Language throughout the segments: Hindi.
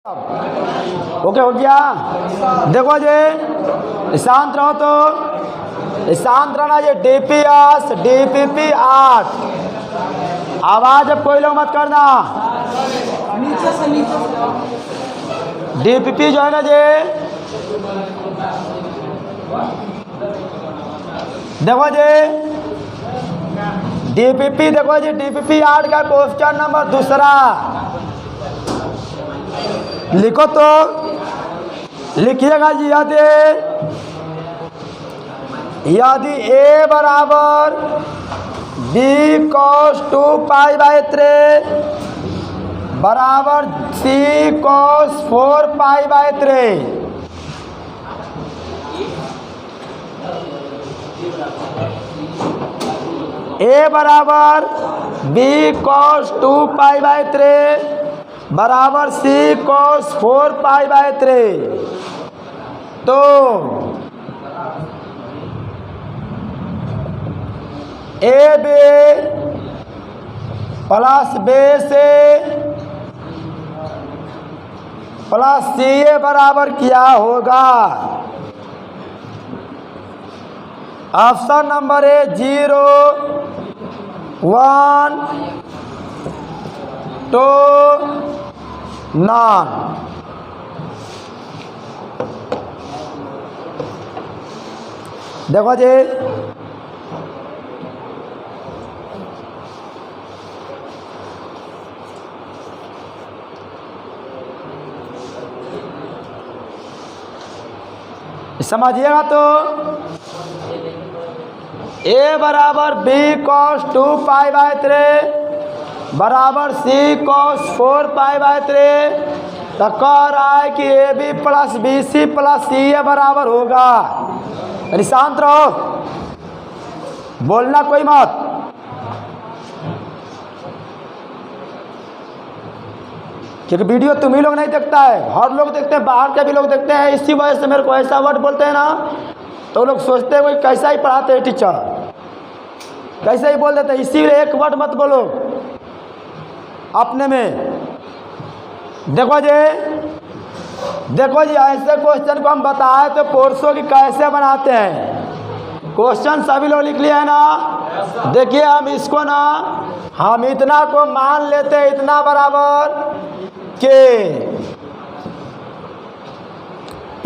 ओके हो गया। देखो जी शांत रहो, तो शांत रहना। ये DPS DPP 8 आवाज अब कोई लोग मत करना। नीचे से DPP जो है ना जी, देखो जी DPP, देखो जी DPP 8 का क्वेश्चन नंबर दूसरा लिखो, तो लिखिएगा जी। यदि A बराबर B cos 2π/3 बराबर C cos 4π/3, A बराबर B cos 2π/3 बराबर C cos 4π/3, तो AB plus BC plus CA बराबर क्या होगा? Option number A 0 1 2 9। देखो जी समझिएगा, तो A बराबर B cos 2π/3 बराबर C cos 4π/3, तो कह रहा है कि AB plus BC plus CA बराबर होगा। अरे शांत रहो, बोलना कोई मत। क्योंकि वीडियो तुम ही लोग नहीं देखता है, हर लोग देखते हैं, बाहर के भी लोग देखते हैं। इसी वजह से मेरे को ऐसा वर्ड बोलते हैं ना, तो लोग सोचते हैं कोई कैसा ही पढ़ाते हैं टीचर, कैसे ही बोल देते हैं। इसीलिए एक वर्ड मत बोलो अपने में। देखो जी ऐसे क्वेश्चन को हम बताए तो कोर्सों की कैसे बनाते हैं। क्वेश्चन सभी लोग लिख लिए है ना। देखिए हम इसको ना, हम इतना को मान लेते हैं, इतना बराबर के,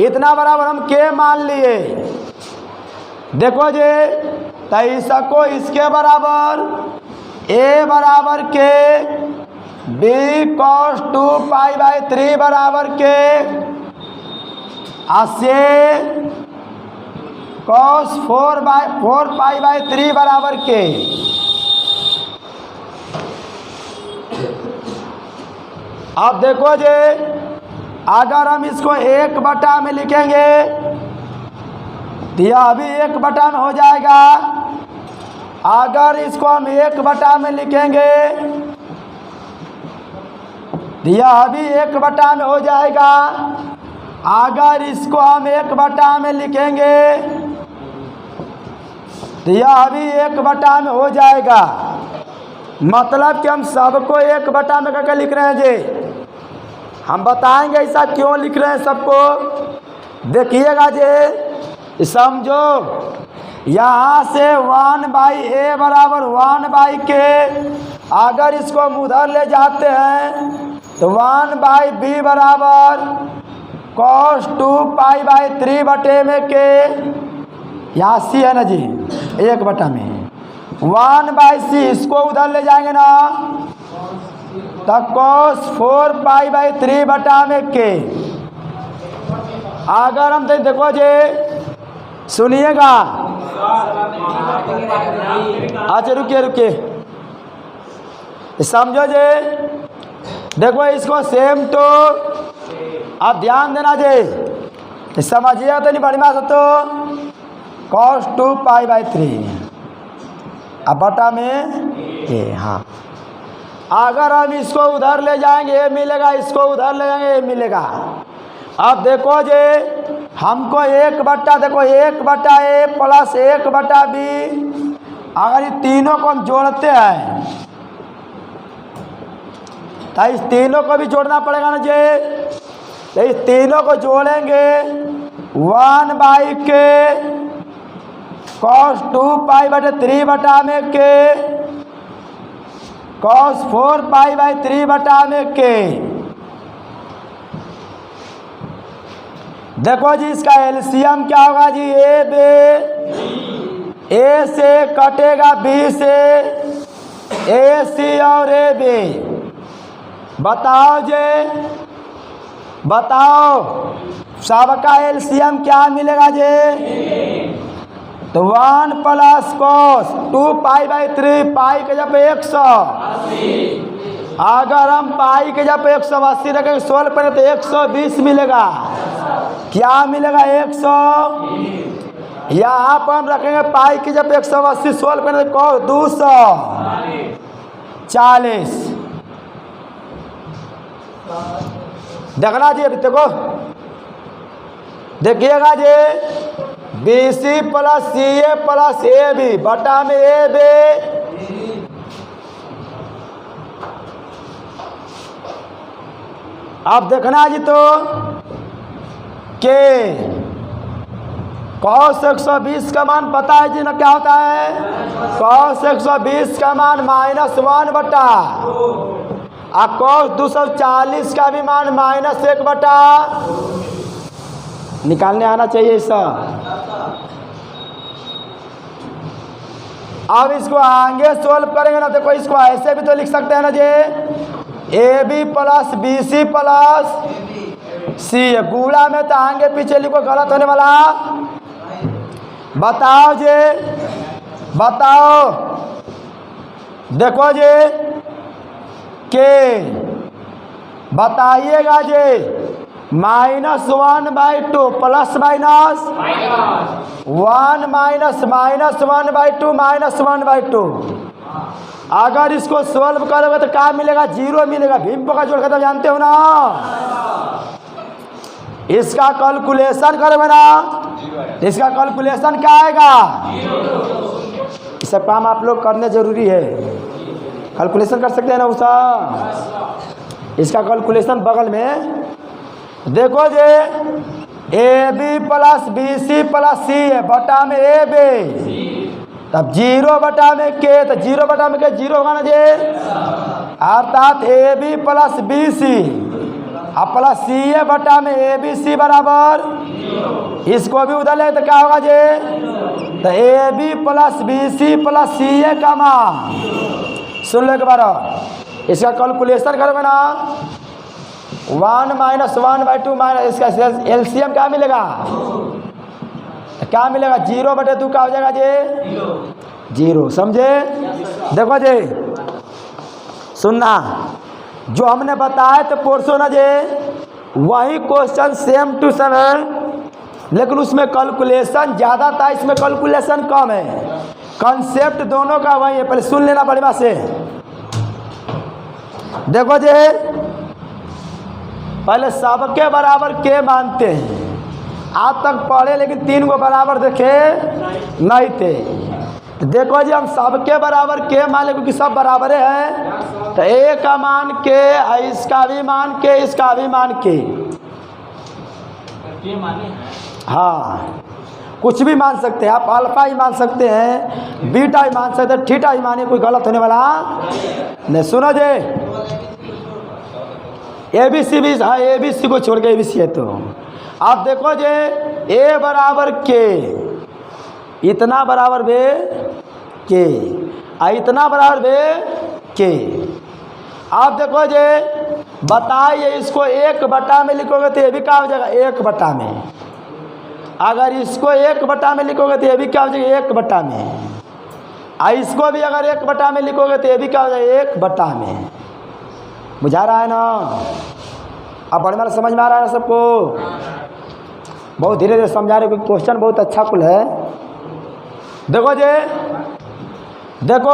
इतना बराबर हम के मान लिए। देखो जी 23 को इसके बराबर A बराबर के B cos 2π/3 बराबर के C cos 4π/3 बराबर के। अब देखो जी अगर हम इसको 1/, में लिखेंगे तो यह अभी 1/, में हो जाएगा। अगर इसको हम 1/, में लिखेंगे तो यह अभी 1/, में हो जाएगा। अगर इसको हम 1/, में लिखेंगे तो यह अभी 1/, में हो जाएगा। मतलब कि हम सबको 1/, में करके लिख रहे हैं जी। हम बताएंगे ऐसा क्यों लिख रहे हैं सबको। देखिएगा जी, समझो यहाँ से 1/A बराबर 1/K, अगर इसको हम उधर ले जाते हैं तो 1/B बराबर cos 2π/3 बटे में के, यहाँ C है ना जी 1/, में 1/C, इसको उधर ले जाएंगे ना तो cos 4π/3 बटा में के। अगर हम देखो जी सुनिएगा, अच्छा रुकिए समझो जी। देखो इसको सेम, तो आप ध्यान देना जी, समझिएगा तो नहीं बढ़िया से। तो cos 2π/3 अब बटा में ए, हाँ। अगर हम इसको उधर ले जाएंगे ये मिलेगा, इसको उधर ले जाएंगे ये मिलेगा। अब देखो जी हमको 1/, देखो 1/A प्लस 1/B, अगर ये तीनों को हम जोड़ते हैं तो इस तीनों को भी जोड़ना पड़ेगा ना जी। तो इस तीनों को जोड़ेंगे 1/k cos 2π/3 बटा में k cos 4π/3 बटा में k। देखो जी इसका एलसीएम क्या होगा जी, ए से कटेगा बी से, ए सी और ए बी। बताओ जी, बताओ सबका एलसीएम क्या मिलेगा जी? तो 1 + cos 2π/3 पाई के जब 180, अगर हम पाई के जब 180 रखेंगे 16 पर तो 120 मिलेगा। क्या मिलेगा? 100। यहाँ पर हम रखेंगे पाई की जब 180 16 पर तो 240। देखना जी, अभी देखो देखिएगा जी, BC + CA + AB बटा में AB। अब देखना जी, तो के cos 120 का मान पता है जी ना, क्या होता है? cos 120 का मान -1 बटा, और cos 240 का भी मान -1 बटा। निकालने आना चाहिए इसका। अब इसको आगे सोल्व करेंगे ना, देखो इसको ऐसे भी तो लिख सकते हैं ना जी, AB + BC + C। गुणा में तो आगे पीछे लिखो, गलत होने वाला। बताओ जी, बताओ। देखो जी, के बताइएगा जी, -1/2 ± 1 -1/2 -1/2। अगर इसको सॉल्व करोगे तो क्या मिलेगा? 0 मिलेगा। भीम का जोड़ खत्म जानते हो ना। इसका कैलकुलेशन करोगे ना, इसका कैलकुलेशन क्या आएगा? ये सब काम आप लोग करने जरूरी है। कैलकुलेशन कर सकते हैं ना उसका। इसका कैलकुलेशन बगल में देखो जी, AB + BC + C है बटा में AB, तब 0 बटा में K, तो 0 बटा में K 0 होगा ना जी। अर्थात AB + BC + CA बटा में ABC बराबर, इसको भी उधर ले तो क्या होगा जी? तो AB + BC + CA का मान, सुन लो एक बार, इसका कैलकुलेशन करोगे ना, 1 - 1/2 इसका एलसीएम क्या मिलेगा? क्या मिलेगा? 0/2 क्या हो जाएगा जी? 0। समझे? देखो जी, सुनना, जो हमने बताया तो पोर्शन ना जी, वही क्वेश्चन सेम टू सेम है, लेकिन उसमें कैलकुलेशन ज़्यादा था, इसमें कैलकुलेशन कम है। कंसेप्ट दोनों का वही है। पहले सुन लेना बढ़िया से। देखो जी, पहले सबके बराबर के मानते हैं। आज तक पढ़े लेकिन 3 को बराबर देखे नहीं थे। तो देखो जी, हम सबके बराबर के मान ले, क्योंकि सब बराबर हैं। तो ए का मान के, इसका भी मान के, इसका भी मान के। हाँ, कुछ भी मान सकते हैं आप। अल्फा ही मान सकते हैं, बीटा ही मान सकते हैं, थीटा ही मानिए, कोई गलत होने वाला नहीं। सुनो जी, ABC भी, हाँ ABC को छोड़ के ABC है। तो आप देखो जी, A बराबर के, इतना बराबर बे के, इतना बराबर बे के। आप देखो जी, बताइए, इसको 1 बटा में लिखोगे तो ये भी क्या हो जाएगा? 1 बटा में। अगर इसको 1 बटा में लिखोगे तो ये भी क्या हो जाएगा? 1 बटा में। इसको भी अगर 1 बटा में लिखोगे तो ये भी क्या हो जाएगा? 1 बटा में। बुझा रहा है ना? अब बड़े बार समझ में आ रहा है ना सबको? बहुत धीरे धीरे समझा रहे, क्योंकि क्वेश्चन बहुत अच्छा कुल है। देखो जी, देखो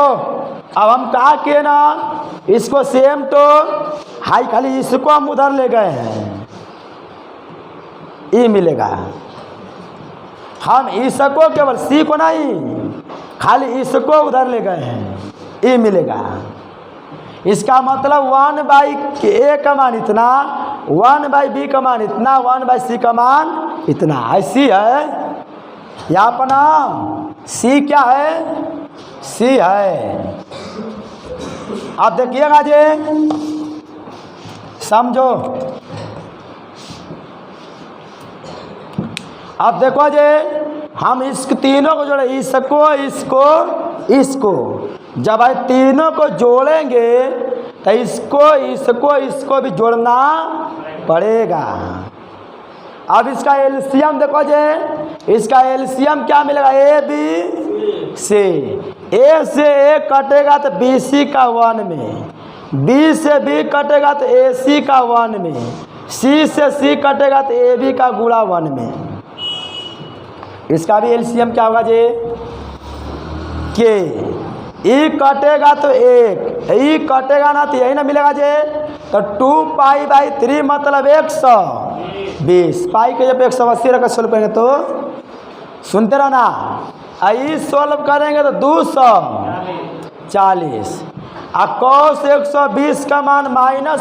अब हम कहा कि ना, इसको सेम तो हाई, खाली इसको हम उधर ले गए हैं, ई मिलेगा। हम इसको केवल सी को नहीं, खाली इसको उधर ले गए हैं, ई मिलेगा। इसका मतलब 1/a का मान इतना, 1/b का मान इतना, 1/c का मान इतना। ऐसी है यहाँ पर ना c क्या है, c है। आप देखिएगा जी, समझो। अब देखो जी, हम इस तीनों को जोड़े, इसको इसको इसको, जब ये तीनों को जोड़ेंगे तो इसको इसको इसको भी जोड़ना पड़ेगा। अब इसका एलसीएम देखो जी, इसका एलसीएम क्या मिलेगा, ए बी सी। ए से ए कटेगा तो बी सी का 1 में, बी से बी कटेगा तो ए सी का 1 में, सी से सी कटेगा तो ए बी का गुणा 1 में। इसका भी एलसीएम क्या होगा जी, के ई कटेगा तो 1, ई कटेगा ना तो यही ना मिलेगा जी। तो 2π/3 मतलब 120, पाई के जब 180 रखकर सोल्व करेंगे तो सुनते रहो ना, आई सोल्व करेंगे तो 240। और cos 120 का मान -1/,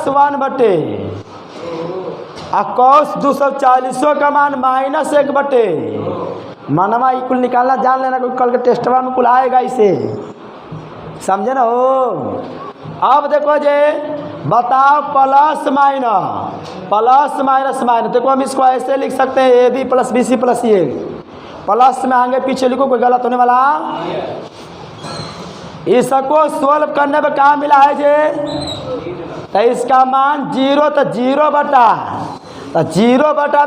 और cos 240 का मान -1/। मनवा कुल निकालना जान लेना, कोई कल के टेस्टवा में कुल आएगा इसे, समझे ना हो। अब देखो जे, बताओ प्लस माइनस, देखो हम इसको ऐसे लिख सकते हैं, A B plus B C plus A, plus में आगे पीछे लिखो, कोई गलत होने वाला। इसको सोल्व करने पर क्या मिला है जे, तो इसका मान 0, तो 0/,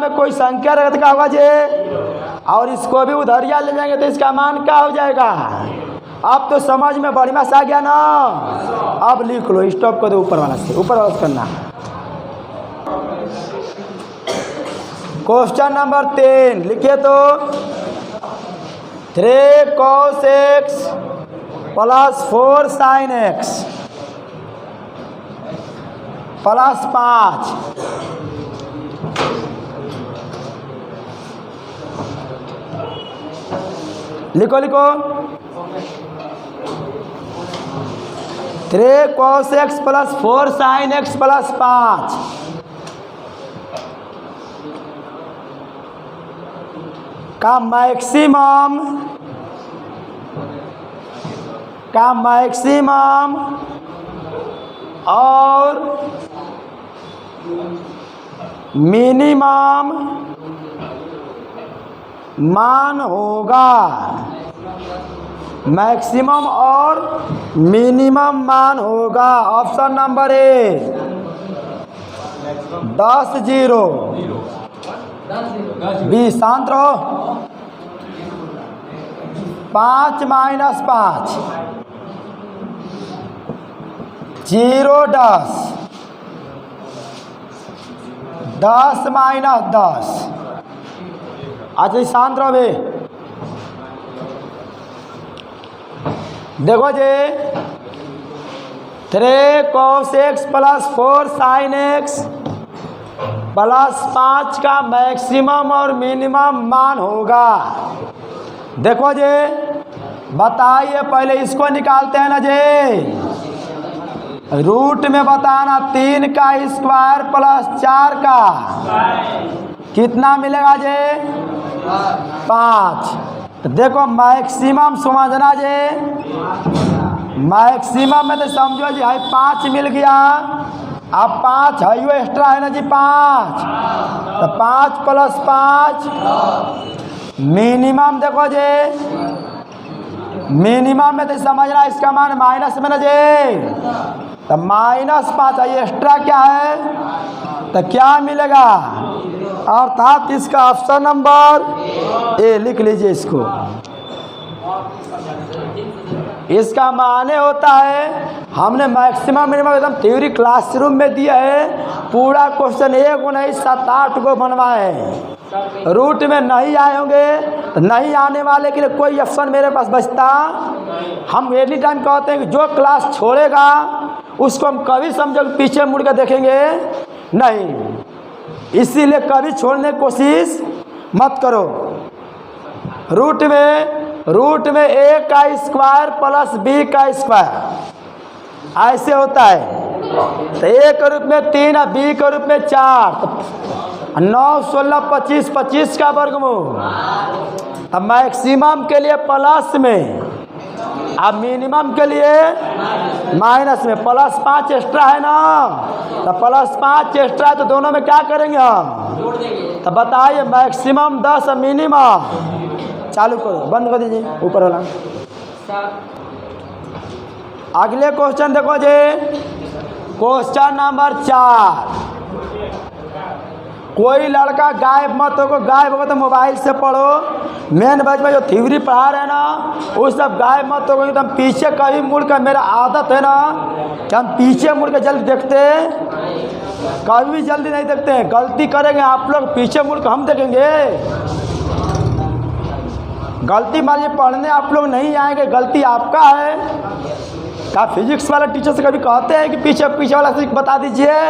में कोई संख्या रहेगा तो क्या होगा जे, और इसको भी उधरिया ले जाएंगे तो इसका मान क्या हो जाएगा। अब तो समझ में बढ़िया से आ गया ना। अब लिख लो, स्टॉप कर दो, ऊपर वाला से करना। क्वेश्चन नंबर 3 लिखिए तो, 3 cos x + 4 sin x + 5 लिखो 3 cos x + 4 sin x + 5 का मैक्सिमम और मिनिमम मान होगा। मैक्सिमम और मिनिमम मान होगा। ऑप्शन नंबर ए 10 0, बी शांत रहो, 5 - 5 0 10, 10 - 10। अच्छा शांत रहो बे, देखो जी, 3 cos x + 4 sin x + 5 का मैक्सिमम और मिनिमम मान होगा। देखो जी, बताइए, पहले इसको निकालते हैं ना जी। रूट में बताना, 3 का स्क्वायर + 4 का कितना मिलेगा जी, 5। तो देखो मैक्सिमम समझना जी, मैक्सिमम में तो समझो जी, है 5 मिल गया। अब 5 है, यो एक्स्ट्रा है ना जी, 5, तो 5 + 5 मिनिमम। देखो जी, मिनिमम में तो समझना, इसका मान माइनस में ना जी, तो -5 है, एक्स्ट्रा क्या है, तो क्या मिलेगा, अर्थात इसका ऑप्शन नंबर ए लिख लीजिए इसको। इसका माने होता है, हमने मैक्सिमम मिनिमम एकदम थ्योरी क्लासरूम में दिया है, पूरा क्वेश्चन 1 को नहीं 7-8 को बनवाए हैं। रूट में नहीं आए होंगे तो नहीं आने वाले के लिए कोई ऑप्शन मेरे पास बचता। हम एनी टाइम कहते हैं कि जो क्लास छोड़ेगा उसको हम कभी समझो पीछे मुड़ कर देखेंगे नहीं, इसीलिए कभी छोड़ने की कोशिश मत करो। रूट में a का स्क्वायर + b का स्क्वायर, ऐसे होता है। तो ए के रूप में 3 और बी के रूप में 4, तो 9, 16, 25, 25 का वर्गमूल। अब मैक्सिमम के लिए प्लस में, अब मिनिमम के लिए माइनस में। +5 एक्स्ट्रा है ना, तो +5 एक्स्ट्रा है, तो दोनों में क्या करेंगे हम? तो बताइए मैक्सिमम 10 और मिनिमम। चालू करो, बंद कर दीजिए ऊपर वाला। अगले क्वेश्चन देखो जी, क्वेश्चन नंबर 4। कोई लड़का गायब मत होगा, गायब होगा तो मोबाइल से पढ़ो। मेन बैच में जो थ्योरी पढ़ा रहे हैं ना, वो सब गायब मत होगा। एकदम पीछे कभी मुड़ कर, मेरा आदत है ना कि हम पीछे मुड़ कर जल्दी देखते हैं, कभी भी जल्दी नहीं देखते हैं। गलती करेंगे आप लोग, पीछे मुड़ कर हम देखेंगे। गलती मान लीजिए पढ़ने आप लोग नहीं आएंगे, गलती आपका है। क्या फिजिक्स वाला टीचर से कभी कहते हैं कि पीछे पीछे वाला से बता दीजिए?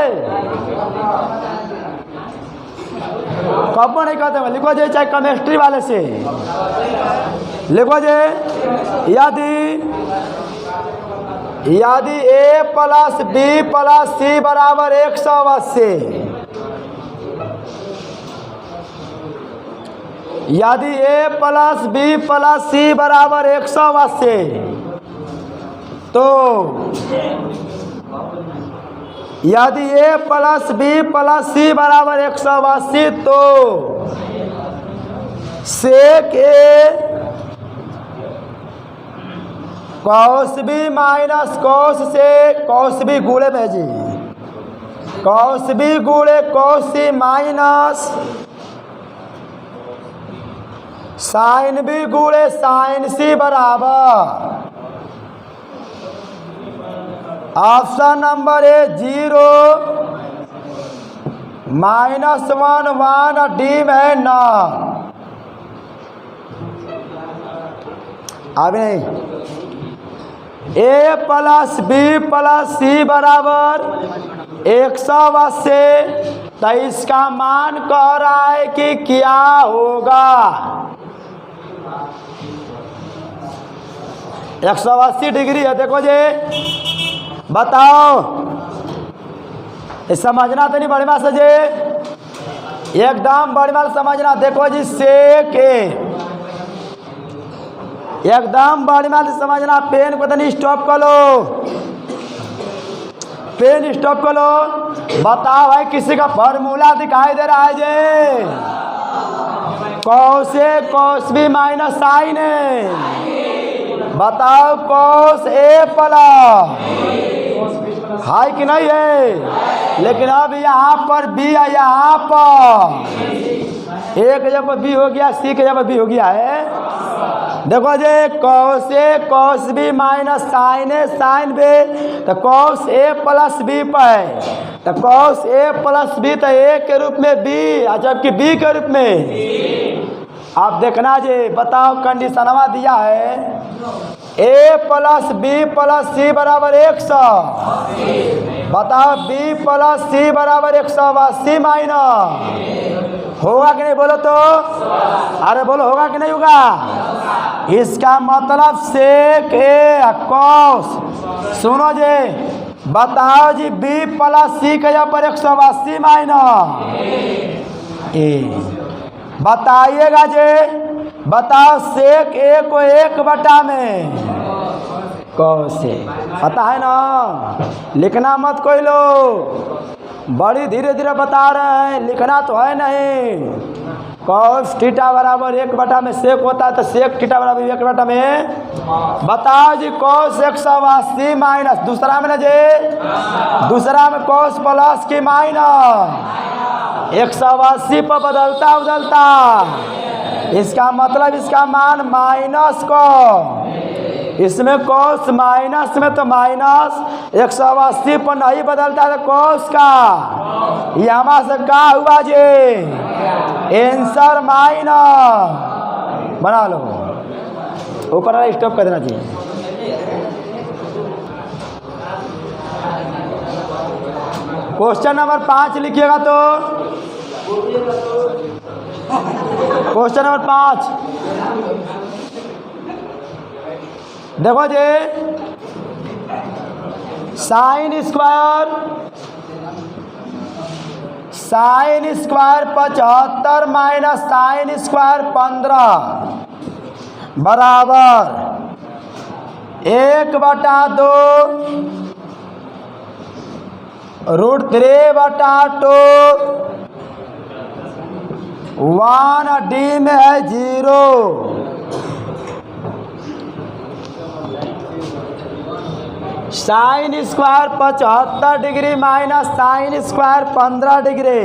कब नहीं कहते हैं। लिखो जी, चाहे केमिस्ट्री वाले से लिखो जी, यदि a + b + c बराबर 180, यदि a + b + c बराबर 180, तो यदि a + b + c बराबर 180, तो सेक a cos b minus cos से cos b गुणे में जी, cos b गुणे cos c minus sin b गुणे sin c बराबर, ऑप्शन नंबर ए 0, -1 1 डी में ना। अब नहीं, a + b + c बराबर 180, तो इसका मान कह रहा है कि क्या होगा? 180 डिग्री है। देखो जी, बताओ, समझना तो नहीं बड़ी बात से जी, एकदम बड़ी बात समझना। देखो जी, सेक ए, एकदम बड़ी बात समझना। पेन को तो नहीं, स्टॉप कर लो, पेन स्टॉप कर लो। बताओ भाई, किसी का फॉर्मूला दिखाई दे रहा है जी? cos a cos b minus sin a, बताओ cos a + है कि नहीं है? लेकिन अब यहाँ पर b है, यहाँ पर a के जगह b हो गया, c के जगह b हो गया है। देखो जी, cos a cos b minus sin a sin b, तो cos a + b पर, तो cos a + b तो a के रूप में b, जबकि b के रूप में। आप देखना जी, बताओ कंडीशनवा दिया है a + b + c बराबर 100, बताओ b + c बराबर 180 माइनस, होगा कि नहीं? बोलो तो, अरे बोलो, होगा कि नहीं होगा? इसका मतलब सेक a cos, सुनो जी, बताओ जी, b + c के यहाँ पर 180 माइनस ए, बताइएगा जी। बताओ, सेक a को 1 में cos a, पता है ना? लिखना मत कोई लोग, बड़ी धीरे धीरे बता रहे हैं, लिखना तो है नहीं। cos थीटा बराबर 1 में सेक होता है, तो सेक थीटा बराबर 1 में। बताओ जी, cos 180 माइनस, दूसरा में ना जी, दूसरा में cos प्लस की माइनस 180 पर बदलता, इसका मतलब इसका मान माइनस को, इसमें cos माइनस में तो माइनस 180 पर नहीं बदलता, तो cos का यहाँ से क्या हुआ जी? Answer minus. बना लो, ऊपर वाला स्टॉप कर देना चाहिए। क्वेश्चन नंबर 5 लिखिएगा तो, क्वेश्चन नंबर 5 देखो जी, sine square 75 minus sine square 15 बराबर 1/2 √3/2 1 डी में है 0। Sine square 75 degree minus sine square 15 degree.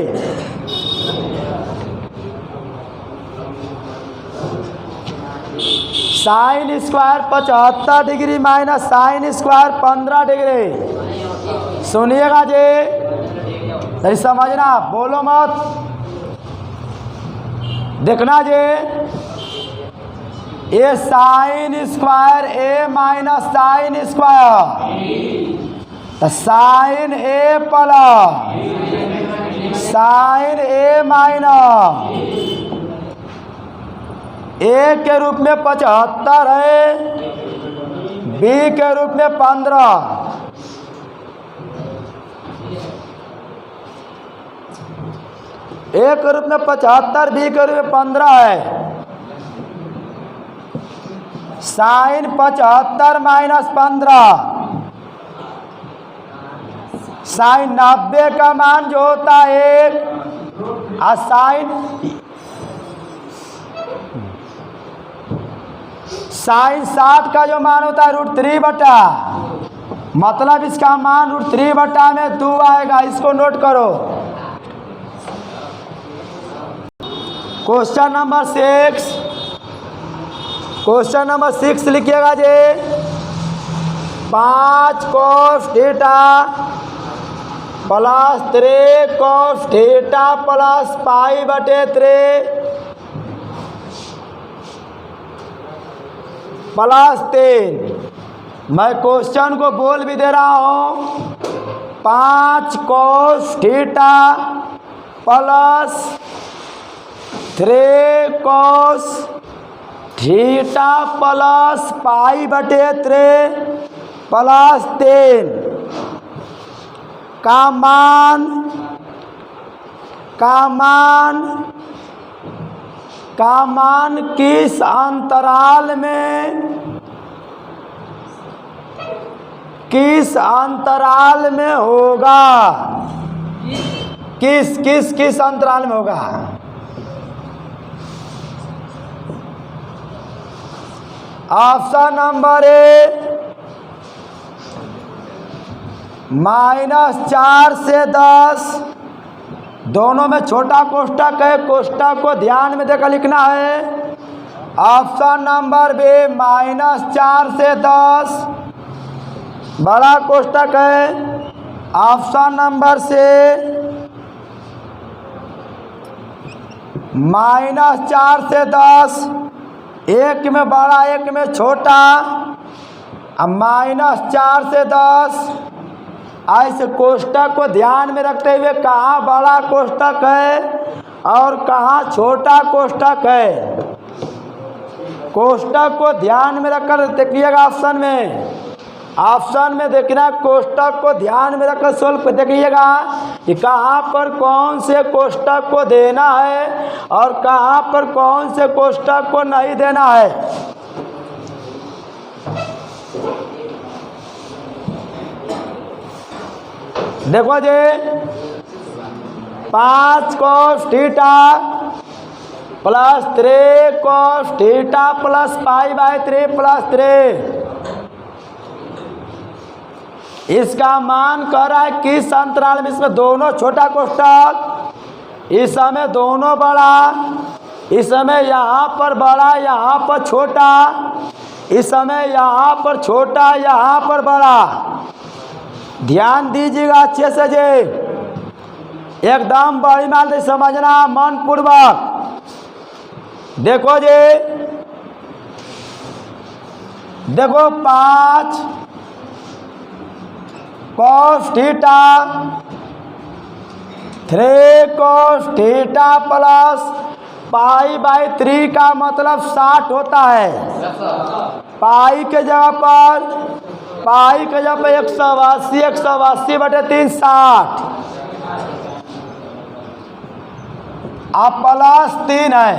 Sine square 75 degree minus sine square 15 degree. सुनिएगा जी, नहीं समझना, बोलो मत, देखना जी। ये sine square A minus sine square, तो sine A plus sine A minus A के रूप में 75 है, बी के रूप में 15। ए के रूप में 75, बी के रूप में 15 है। साइन 75 माइनस 15, साइन 90 का मान जो होता है 1 और साइन 60 का जो मान होता है √3/, मतलब इसका मान √3/2 में 2 आएगा। इसको नोट करो। क्वेश्चन नंबर 6 लिखिएगा जी। 5 cos theta plus 3 cos theta plus π/3 plus 3। मैं क्वेश्चन को बोल भी दे रहा हूँ। 5 cos theta plus 3 cos theta plus π/3 plus 3 का मान किस अंतराल में होगा? किस अंतराल में होगा? ऑप्शन नंबर ए -4 से 10, दोनों में छोटा कोष्टक है, कोष्टक को ध्यान में देकर लिखना है। ऑप्शन नंबर बी -4 से 10 बड़ा कोष्टक है। ऑप्शन नंबर से -4 से 10, एक में बड़ा एक में छोटा। अब -4 से 10 ऐसे कोष्टक को ध्यान में रखते हुए कहाँ बड़ा कोष्टक है और कहाँ छोटा कोष्टक है, कोष्टक को ध्यान में रखकर देखिएगा। ऑप्शन में देखना, कोष्टक को ध्यान में रखकर सोल्व देखिएगा कि कहाँ पर कौन से कोष्टक को देना है और कहाँ पर कौन से कोष्टक को नहीं देना है। देखो जी, 5 cos theta plus 3 cos theta plus π/3 plus 3, इसका मान कह रहा है किस अंतराल में? इसमें दोनों छोटा कोष्टक, इस समय दोनों बड़ा, इस समय यहाँ पर बड़ा यहाँ पर छोटा, इस समय यहाँ पर छोटा यहाँ पर बड़ा। ध्यान दीजिएगा अच्छे से जी, एकदम बड़ी मान से समझना मन पूर्वक। देखो जी, देखो 5 cos theta 3 cos theta plus pi by 3 का मतलब 60 होता है। पाई के जगह पर 180, 180 बटे 3 60। अब प्लस 3 है।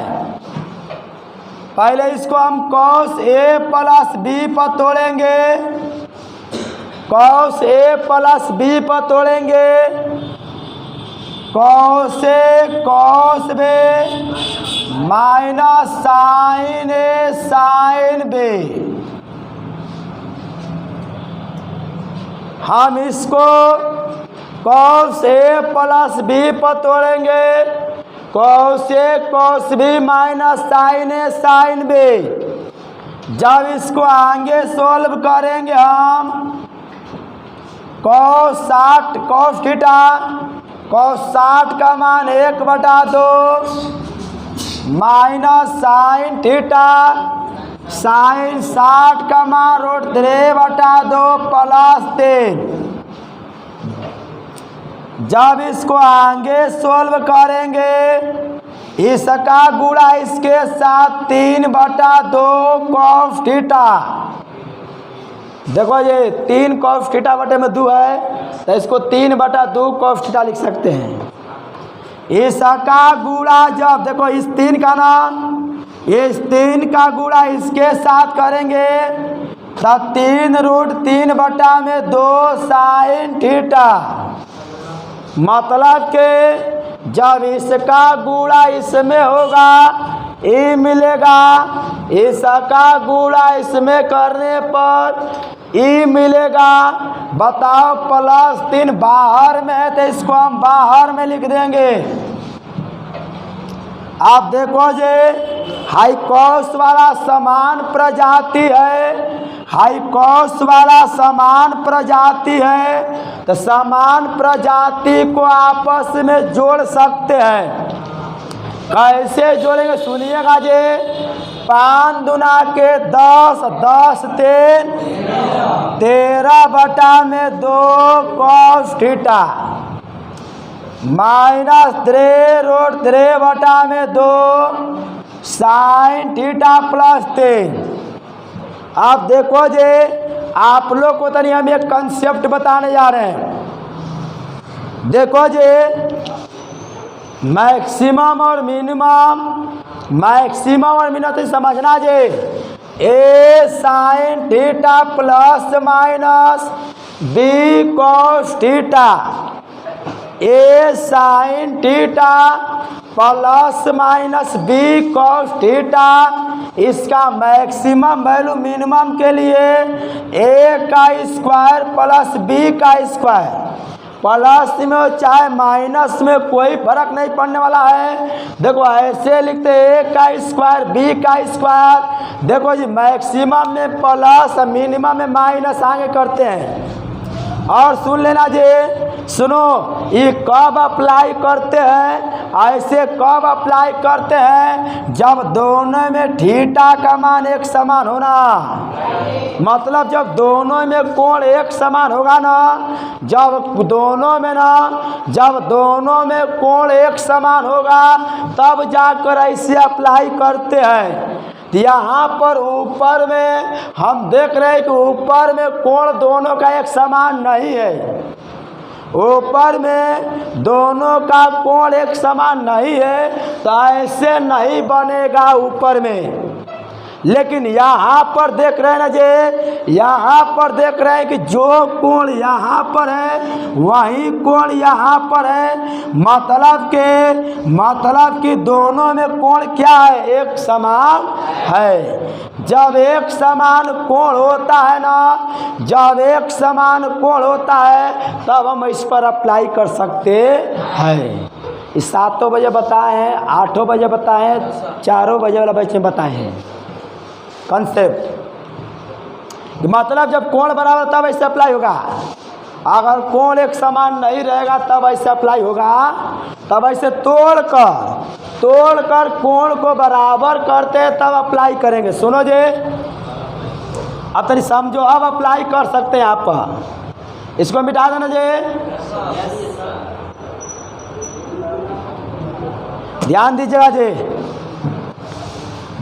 पहले इसको हम cos A प्लस B पर तोड़ेंगे, cos A प्लस B पर तोड़ेंगे, cos A cos B minus sin A sin B। हम इसको cos A प्लस B पर तोड़ेंगे, cos A cos B minus sin A sin B। जब इसको आगे सोल्व करेंगे हम cos 60 cos थीटा, cos 60 का मान 1/2 माइनस sin थीटा, sin 60 का मान √3/2 प्लस 3। जब इसको आगे सोल्व करेंगे इसका गुणा इसके साथ 3/2 cos थीटा। देखो ये 3 cos थीटा बटे में 2 है तो इसको 3/2 cos थीटा लिख सकते हैं। इसका गुणा जब देखो इस 3 का ना, इस 3 का गुणा इसके साथ करेंगे तो 3√3/2 sin थीटा। मतलब कि जब इसका गुणा इसमें होगा ये मिलेगा, इसका गुणा इसमें करने पर ये मिलेगा। बताओ प्लस 3 बाहर में है तो इसको हम बाहर में लिख देंगे। आप देखो जे हाई कॉस वाला समान प्रजाति है, हाई कॉस वाला समान प्रजाति है तो समान प्रजाति को आपस में जोड़ सकते हैं। कैसे जोड़ेंगे सुनिएगा जे 5 दूना के 10, 10 3 13/2 cos theta minus 3√3/2 sin theta plus 3। आप देखो जे आप लोग को तनी हम एक कंसेप्ट बताने जा रहे हैं। देखो जे मैक्सिमम और मिनिमम, मैक्सिमम और मिनिमम तो समझना जे A sin theta plus minus B cos theta, A sin theta plus minus B cos theta. इसका मैक्सिमम वैल्यू मिनिमम के लिए A का स्क्वायर प्लस B का स्क्वायर, प्लस में हो चाहे माइनस में कोई फर्क नहीं पड़ने वाला है। देखो ऐसे लिखते A का स्क्वायर B का स्क्वायर। देखो जी मैक्सिमम में प्लस मिनिमम में माइनस आगे करते हैं। और सुन लेना जी, सुनो ये कब अप्लाई करते हैं, ऐसे कब अप्लाई करते हैं जब दोनों में थीटा का मान एक समान होना। मतलब जब दोनों में कोण एक समान होगा ना, जब दोनों में कोण एक समान होगा तब जाकर ऐसे अप्लाई करते हैं। यहाँ पर ऊपर में हम देख रहे हैं कि ऊपर में कोण दोनों का एक समान नहीं है, ऊपर में दोनों का कोण एक समान नहीं है तो ऐसे नहीं बनेगा ऊपर में। लेकिन यहाँ पर देख रहे हैं ना जे, यहाँ पर देख रहे हैं कि जो कोण यहाँ पर है वही कोण यहाँ पर है। मतलब कि दोनों में कोण क्या है, एक समान है। जब एक समान कोण होता है ना, जब एक समान कोण होता है तब हम इस पर अप्लाई कर सकते हैं। इस 7 बजे बताए हैं, 8 बजे बताए हैं, 4 बजे वाला बैच में बताए हैं कंसेप्ट। मतलब जब कोण बराबर तब ऐसे अप्लाई होगा, अगर कोण एक समान नहीं रहेगा तब ऐसे अप्लाई होगा। तब ऐसे तोड़कर कोण को बराबर करते हैं तब अप्लाई करेंगे। सुनो जे अब तनी समझो, अब अप्लाई कर सकते हैं आप। इसको मिटा देना जे, ध्यान दीजिएगा जे।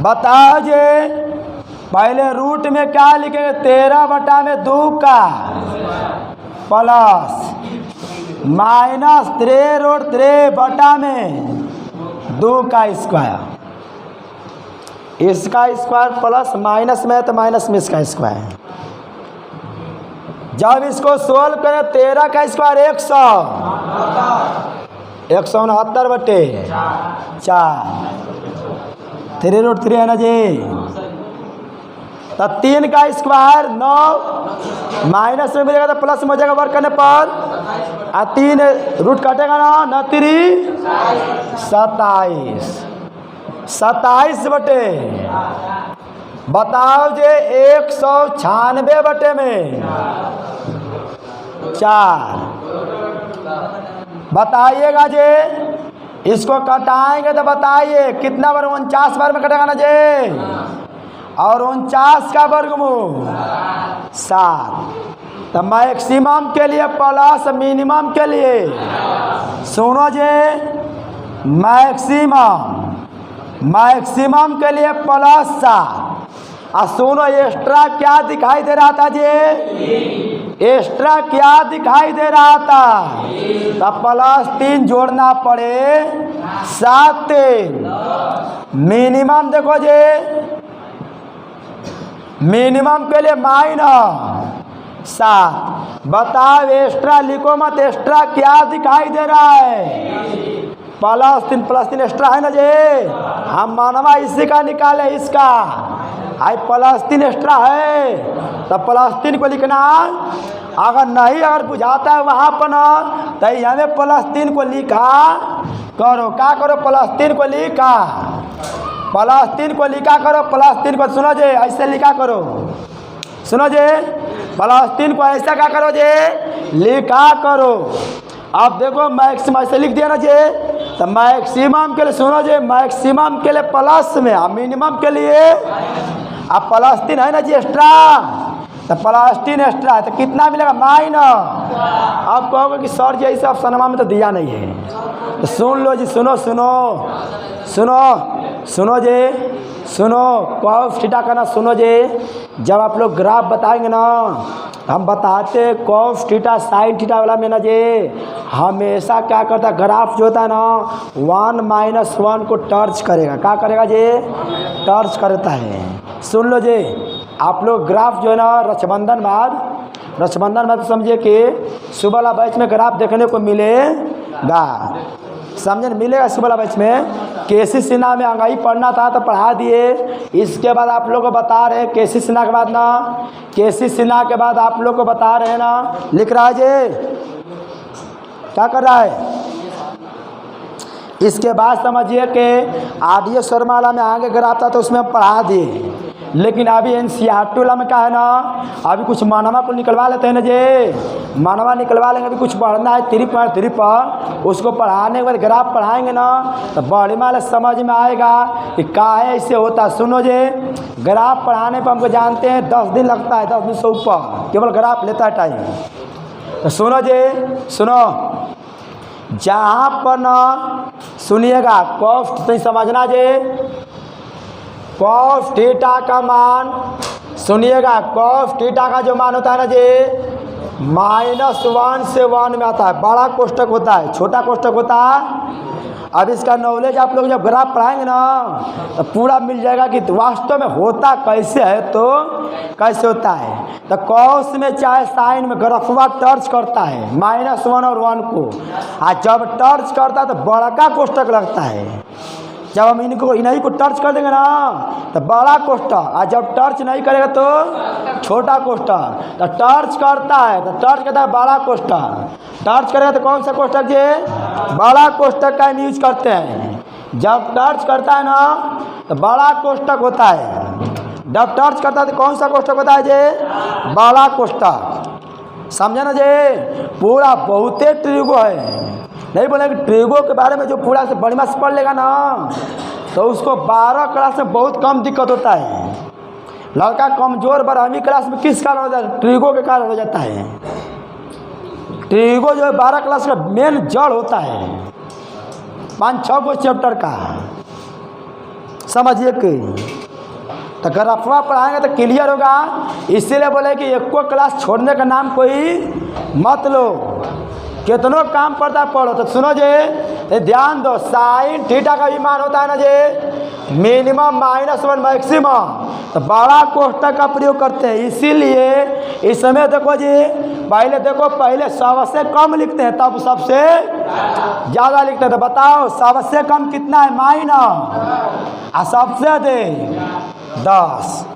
बताओ जे पहले रूट में क्या लिखेंगे? 13/2 का प्लस माइनस 3√3/2 का स्क्वायर। इसका स्क्वायर प्लस माइनस में है तो माइनस में इसका स्क्वायर। जब इसको सोल्व करें 13 का स्क्वायर 169/4 3√3 है ना जी। तो 3 का स्क्वायर 9 माइनस में मिलेगा तो प्लस में हो जाएगा वर्क करने पर। 3 रूट कटेगा ना, 9 3 27 27 बटे बताओ जे 196 बटे में 4। बताइएगा जे इसको कटाएंगे तो बताइए कितना बार? 49 बार में कटेगा ना जे। और 49 का वर्गमूल 7। तो मैक्सिमम के लिए प्लस मिनिमम के लिए सुनो जे मैक्सिमम के लिए प्लस 7। और सुनो एक्स्ट्रा क्या दिखाई दे रहा था जी? एक्स्ट्रा क्या दिखाई दे रहा था? तो +3 जोड़ना पड़े 7 3। मिनिमम देखो जी, मिनिमम के लिए -7। बताओ एक्स्ट्रा लिखो मत, एक्स्ट्रा क्या दिखाई दे रहा है? +3 एक्स्ट्रा है ना जी। हम मानवा इसी का निकाले, इसका आई +3 एक्स्ट्रा है तो +3 को लिखना। अगर बुझाता है वहाँ पर ना तो यहाँ में +3 को लिखा करो। क्या करो? +3 को लिखा करो। +3 को सुनो जे ऐसे लिखा करो। सुनो जे +3 को ऐसा क्या करो जे लिखा करो। अब देखो मैक्सिमम ऐसे लिख दिया ना जे। तो मैक्सिमम के लिए सुनो जे मैक्सिमम के लिए प्लस में, अब मिनिमम के लिए अब +3 है ना जी एक्स्ट्रा। तो +3 एक्स्ट्रा है तो कितना मिलेगा? -। अब कहोगे कि सर जी ऐसे ऑप्शनमा में तो दिया नहीं है। तो सुन लो जी, सुनो जे cos थीटा का ना। सुनो जे जब आप लोग ग्राफ बताएंगे ना, हम बताते cos थीटा sin थीटा वाला में ना जे हमेशा क्या करता है, ग्राफ जो होता है ना 1 - 1 को टर्च करेगा। क्या करेगा जे? टर्च करता है। सुन लो जे आप लोग ग्राफ जो है ना रक्षबंधन बाद समझिए कि सुबह वाला बैच में ग्राफ देखने को मिलेगा। समझे? मिलेगा सुबह वाला बैच में। केसी सिन्हा में अंगाई पढ़ना था तो पढ़ा दिए। इसके बाद आप लोग को बता रहे हैं केसी सिन्हा के बाद आप लोग को बता रहे हैं ना, लिख रहा है जे क्या कर रहा है। इसके बाद समझिए कि आदित्य शर्मा वाला में आगे ग्राफ था तो उसमें हम पढ़ा दिए। लेकिन अभी NCERT वाला में क्या है ना, अभी कुछ मानवा को निकलवा लेते हैं ना जे। मानवा निकलवा लेंगे, अभी कुछ पढ़ना है 3.3 पर। उसको पढ़ाने के बाद ग्राफ पढ़ाएंगे ना तो बड़ी माल समझ में आएगा कि काहे ऐसे होता। सुनो जे ग्राफ पढ़ाने पर हमको जानते हैं 10 दिन लगता है, 10 दिन से ऊपर केवल ग्राफ लेता है टाइम। तो सुनो जे जहाँ पर ना सुनिएगा कॉस्ट तो समझना जे cos थीटा का मान, सुनिएगा cos थीटा का जो मान होता है ना जे -1 से 1 में आता है। बड़ा कोष्टक होता है, छोटा कोष्टक होता है। अब इसका नॉलेज आप लोग जब ग्राफ पढ़ाएंगे ना तो पूरा मिल जाएगा कि वास्तव में होता कैसे है। तो कैसे होता है तो cos में चाहे साइन में ग्राफवा टर्च करता है -1 और 1 को। जब टर्च करता है तो बड़ा कोष्टक लगता है। जब हम इन्हीं को टर्च कर देंगे ना तो बड़ा कोष्टक, और जब टर्च नहीं करेगा तो छोटा कोष्टक। तो टर्च करता है तो टर्च करता है बड़ा कोष्टक। टर्च करेगा तो कौन सा कोष्टक जे? बड़ा कोष्टक का हम यूज करते हैं। जब टर्च करता है ना तो बड़ा कोष्टक होता है। जब टर्च करता है तो कौन सा कोष्टक होता है जे? बड़ा कोष्टक। समझे ना जे? पूरा बहुते ट्रिगो है। नहीं बोले कि ट्रिगो के बारे में जो पूरा से बढ़िया से पढ़ लेगा ना तो उसको 12 क्लास में बहुत कम दिक्कत होता है। लड़का कमजोर 12वीं क्लास में किस कारण हो जाता है? ट्रिगो के कारण हो जाता है। ट्रिगो जो है 12 क्लास का मेन जड़ होता है 5-6 चैप्टर का। समझिए कि तो ग्राफवा पढ़ाएंगे तो क्लियर होगा। इसीलिए बोले कि एको क्लास छोड़ने का नाम कोई मत लो, कितनों काम पड़ता है पढ़ो। तो सुनो जे, ध्यान दो, साइन थीटा का भी मान होता है ना जे मिनिमम -1 मैक्सिमम, तो बड़ा कोष्टक का प्रयोग करते हैं। इसीलिए इस समय देखो जी, पहले देखो, पहले सबसे कम लिखते हैं तब सबसे ज़्यादा लिखते हैं। तो बताओ सबसे कम कितना है? -, और सबसे अधिक 10।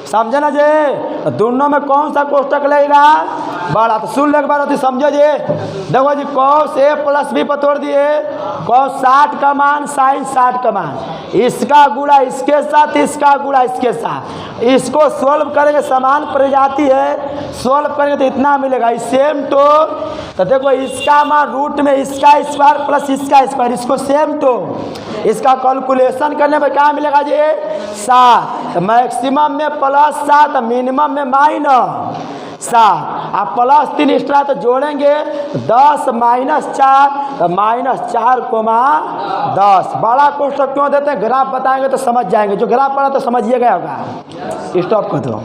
समझे ना जे? दोनों में कौन सा कोष्टक लगेगा? बड़ा। तो सुन ले एक बार होती, समझो जी। देखो जी, cos A + B पर तोड़ दिए, cos 60 का मान sin 60 का मान, इसका गुणा इसके साथ, इसका गुणा इसके साथ, इसको सोल्व करेंगे, समान प्रजाति है, सोल्व करेंगे तो इतना मिलेगा। सेम तो देखो इसका मान रूट में इसका स्क्वायर प्लस इसका स्क्वायर, इसको सेम तो इसका कैलकुलेशन करने में क्या मिलेगा जी? 7। मैक्सिमम में +7, मिनिमम में -7, आप +3 एक्स्ट्रा तो जोड़ेंगे 10 - 4, तो -4,10। बड़ा कोष्टक क्यों देते हैं? ग्राफ बताएंगे तो समझ जाएंगे, जो ग्राफ पढ़ा तो समझिएगा होगा। स्टॉप कर दो।